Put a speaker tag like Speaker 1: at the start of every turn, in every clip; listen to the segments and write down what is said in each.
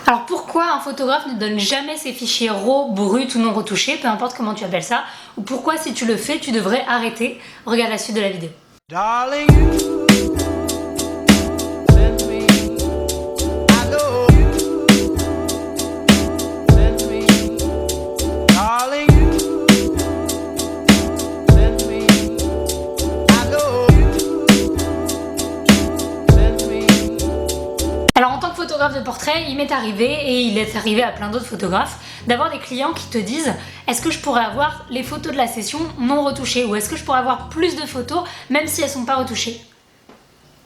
Speaker 1: Alors pourquoi un photographe ne donne jamais ses fichiers RAW, bruts ou non retouchés, peu importe comment tu appelles ça, ou pourquoi si tu le fais, tu devrais arrêter? Regarde la suite de la vidéo.
Speaker 2: Darling, you send me, I know you send me, darling, you send me, I know you send me.
Speaker 1: Alors en tant que photographe de portrait, il m'est arrivé, et il est arrivé à plein d'autres photographes, d'avoir des clients qui te disent est-ce que je pourrais avoir les photos de la session non retouchées, ou est-ce que je pourrais avoir plus de photos même si elles sont pas retouchées?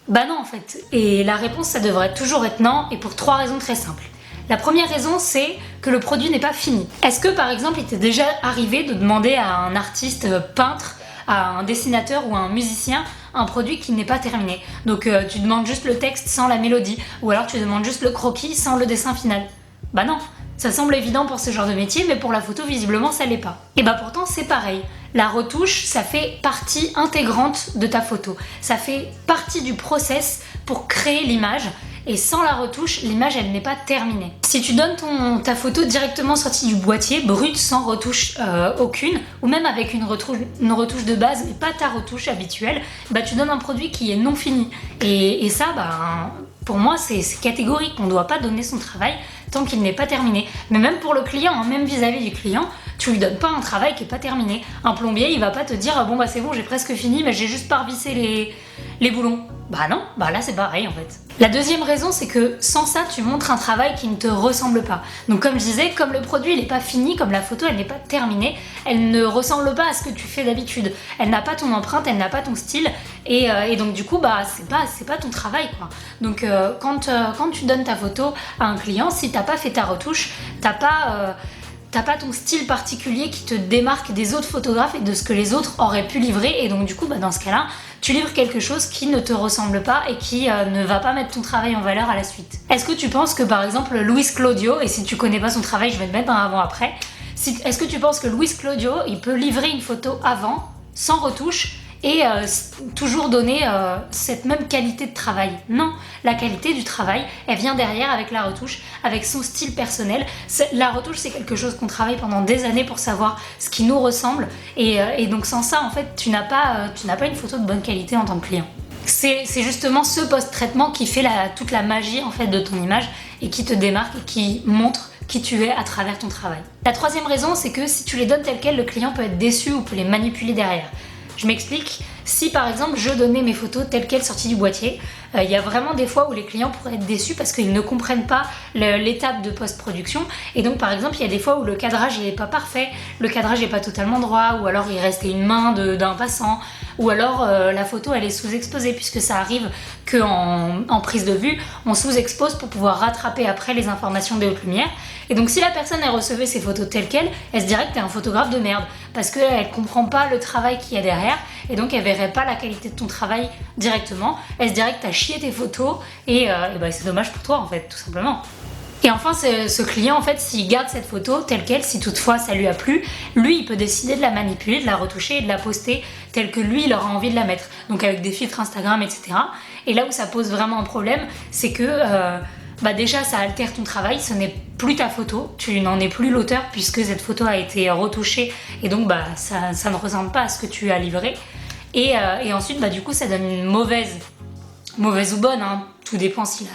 Speaker 1: Bah non en fait, et la réponse ça devrait toujours être non, et pour 3 raisons très simples. La première raison c'est que le produit n'est pas fini. Est-ce que par exemple il t'est déjà arrivé de demander à un artiste peintre, à un dessinateur ou à un musicien un produit qui n'est pas terminé? Donc tu demandes juste le texte sans la mélodie, ou alors tu demandes juste le croquis sans le dessin final. Bah non, ça semble évident pour ce genre de métier, mais pour la photo visiblement ça l'est pas. Et bah pourtant c'est pareil. La retouche, ça fait partie intégrante de ta photo. Ça fait partie du process pour créer l'image. Et sans la retouche, l'image elle n'est pas terminée. Si tu donnes ta photo directement sortie du boîtier, brute, sans retouche aucune, ou même avec une retouche de base, mais pas ta retouche habituelle, bah tu donnes un produit qui est non fini. Et ça, bah, pour moi, c'est catégorique. On ne doit pas donner son travail tant qu'il n'est pas terminé. Mais même pour le client, hein, même vis-à-vis du client, tu lui donnes pas un travail qui est pas terminé. Un plombier, il va pas te dire bon bah c'est bon, j'ai presque fini, mais j'ai juste pas revissé les boulons. Bah non, bah là c'est pareil en fait. La deuxième raison, c'est que sans ça, tu montres un travail qui ne te ressemble pas. Donc comme je disais, comme le produit il n'est pas fini, comme la photo elle n'est pas terminée, elle ne ressemble pas à ce que tu fais d'habitude. Elle n'a pas ton empreinte, elle n'a pas ton style, et donc du coup bah c'est pas ton travail quoi. Donc quand tu donnes ta photo à un client, si t'as pas fait ta retouche, t'as pas ton style particulier qui te démarque des autres photographes et de ce que les autres auraient pu livrer, et donc du coup bah, dans ce cas-là tu livres quelque chose qui ne te ressemble pas et qui ne va pas mettre ton travail en valeur à la suite. Est-ce que tu penses que par exemple Luis Claudio, et si tu connais pas son travail je vais te mettre dans avant-après, est-ce que tu penses que Luis Claudio il peut livrer une photo avant sans retouche et toujours donner cette même qualité de travail? Non, la qualité du travail elle vient derrière avec la retouche, avec son style personnel. La retouche c'est quelque chose qu'on travaille pendant des années pour savoir ce qui nous ressemble, et donc sans ça en fait tu n'as pas une photo de bonne qualité en tant que client. C'est justement ce post-traitement qui fait toute la magie en fait de ton image et qui te démarque et qui montre qui tu es à travers ton travail. La troisième raison c'est que si tu les donnes telles quelles, le client peut être déçu ou peut les manipuler derrière. Je m'explique, si par exemple je donnais mes photos telles quelles sorties du boîtier, il y a vraiment des fois où les clients pourraient être déçus parce qu'ils ne comprennent pas l'étape de post-production, et donc par exemple il y a des fois où le cadrage il n'est pas parfait, le cadrage n'est pas totalement droit, ou alors il restait une main d'un passant, ou alors la photo elle est sous-exposée, puisque ça arrive qu'en prise de vue on sous-expose pour pouvoir rattraper après les informations de haute lumière. Et donc si la personne elle recevait ces photos telles quelles, elle se dirait que t'es un photographe de merde, parce qu'elle comprend pas le travail qu'il y a derrière, et donc elle verrait pas la qualité de ton travail directement, elle se dirait que t'as chié tes photos, et bah, c'est dommage pour toi en fait, tout simplement. Et enfin ce client en fait, s'il garde cette photo telle quelle, si toutefois ça lui a plu, lui il peut décider de la manipuler, de la retoucher et de la poster telle que lui il aura envie de la mettre, donc avec des filtres Instagram etc. Et là où ça pose vraiment un problème, c'est que bah déjà ça altère ton travail, ce n'est plus ta photo, tu n'en es plus l'auteur puisque cette photo a été retouchée, et donc bah ça ne ressemble pas à ce que tu as livré, et ensuite bah du coup ça donne une mauvaise ou bonne, hein, tout dépend si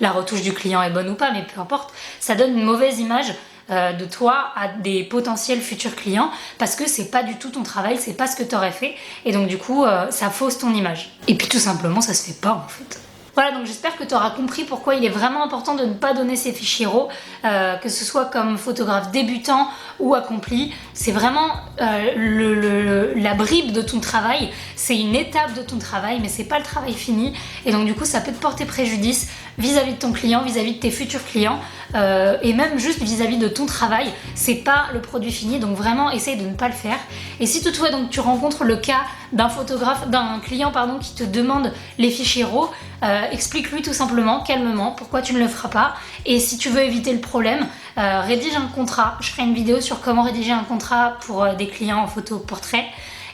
Speaker 1: la retouche du client est bonne ou pas, mais peu importe, ça donne une mauvaise image de toi à des potentiels futurs clients, parce que c'est pas du tout ton travail, c'est pas ce que t'aurais fait, et donc du coup ça fausse ton image, et puis tout simplement ça se fait pas en fait. Voilà, donc j'espère que tu auras compris pourquoi il est vraiment important de ne pas donner ces fichiers RAW, que ce soit comme photographe débutant ou accompli. C'est vraiment la bribe de ton travail, c'est une étape de ton travail, mais c'est pas le travail fini, et donc du coup ça peut te porter préjudice vis-à-vis de ton client, vis-à-vis de tes futurs clients, et même juste vis-à-vis de ton travail. C'est pas le produit fini, donc vraiment essaye de ne pas le faire. Et si toutefois donc tu rencontres le cas d'un client qui te demande les fichiers RAW, explique-lui tout simplement, calmement, pourquoi tu ne le feras pas, et si tu veux éviter le problème, rédige un contrat. Je ferai une vidéo sur comment rédiger un contrat pour des clients en photo portrait.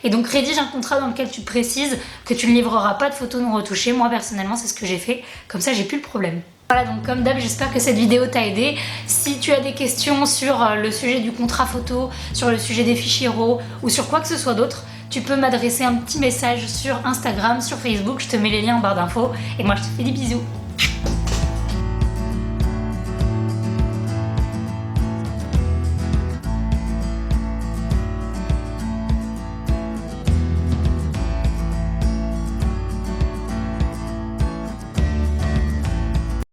Speaker 1: Et donc rédige un contrat dans lequel tu précises que tu ne livreras pas de photos non retouchées. Moi personnellement c'est ce que j'ai fait, comme ça j'ai plus le problème. Voilà, donc comme d'hab, j'espère que cette vidéo t'a aidé. Si tu as des questions sur le sujet du contrat photo, sur le sujet des fichiers RAW ou sur quoi que ce soit d'autre, tu peux m'adresser un petit message sur Instagram, sur Facebook, je te mets les liens en barre d'infos et moi je te fais des bisous.